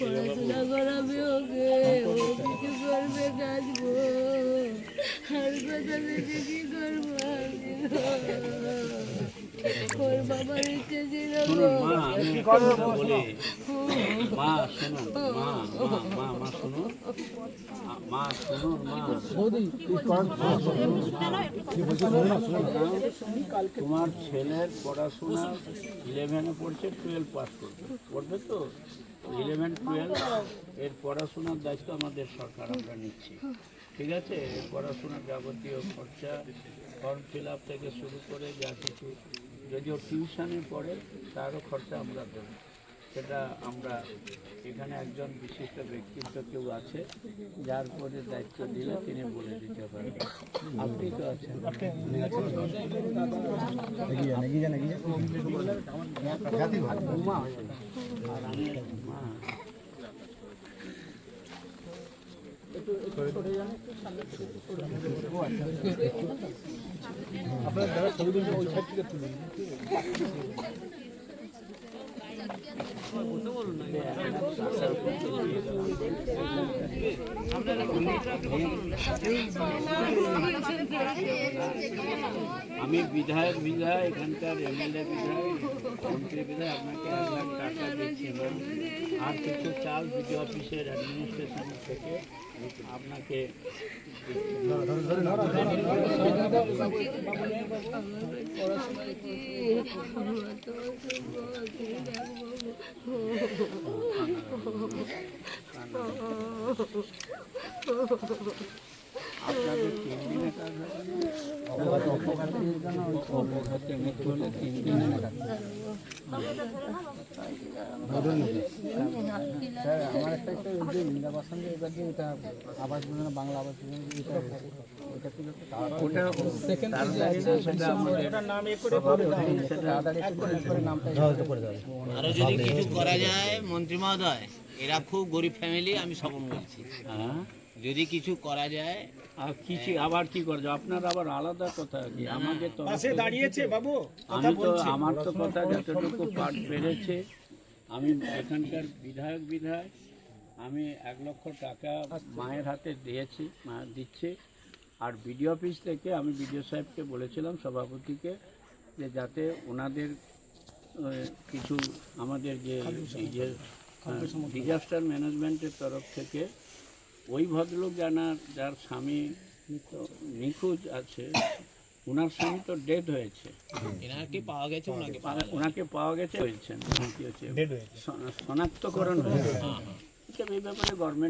পড়াশোনা করাবে ওকে, ও কিছু করবে কাজবো, আর কথা বেশি কি করবো আমি, ওর বাবার ইচ্ছে ছিল মা শুনুন, মা শুনুন, মা শুনুন, তোমার ছেলের পড়াশোনা 11-এ পড়ছে, 12 পাস পড়বে তো 11-12 এর পড়াশোনার দায়িত্ব আমাদের সরকার আমরা নিচ্ছি, ঠিক আছে? এর পড়াশোনার যাবতীয় খরচা, ফর্ম ফিল আপ থেকে শুরু করে যা কিছু, যদিও টিউশনে পড়ে তারও খরচা আমরা দেব। সেটা আমরা এখানে একজন বিশিষ্ট ব্যক্তিত্ব কেউ আছে যার পরে দায়িত্ব দিলে তিনি বলে দিতে পারেন। আপনি তো আছেন, আর আমি মা আপনার যারা ছবি তুলছেন ওই সাইড থেকে তুলুন। আমি বিধায়ক এখানকার এমএলএ বিধায়ক মন্ত্রী বিধায়ক আপনাকে 1 লাখ টাকা দিচ্ছি, আর কিছু চাল বিডিও অফিসের অ্যাডমিনিস্ট্রেশন থেকে আপনাকে আপনাদের 3 দিনে কাজ হবে। অপঘাতে মৃত্যু হলে 3 দিনের স্যার আমার একটা যে নির্বাচন যে এবার যে এটা আবাস যোজনা বাংলা আবাস যোজনা এটা ওটা সেকেন্ড আরো যদি কিছু করা যায় মন্ত্রী মহোদয়, এরা খুব গরিব ফ্যামিলি, আমি স্বপন বলছি, হ্যাঁ যদি কিছু করা যায়। আর কিছু আবার কি করছো আপনার আবার আলাদা কথা কি আমাদের তো দাঁড়িয়েছে বাবু আমি তো আমার তো কথা যতটুকু পাঠ পেরেছে আমি এখানকার বিধায়ক আমি 1 লক্ষ টাকা মায়ের হাতে দিয়েছি, মা দিচ্ছে। আর বিডিও অফিস থেকে আমি বিডিও সাহেবকে বলেছিলাম সভাপতিকে যে যাতে ওনাদের কিছু আমাদের যে এই যে ডিজাস্টার ম্যানেজমেন্টের তরফ থেকে ওই ভদ্রলোক যার স্বামী নিখোঁজ আছে, ওনার স্বামী তো ডেড হয়েছে, এনাকে পাওয়া গেছে, ওনাকে পাওয়া গেছে হয়েছে শনাক্তকরণ হয়েছে। এই ব্যাপারে গভর্নমেন্ট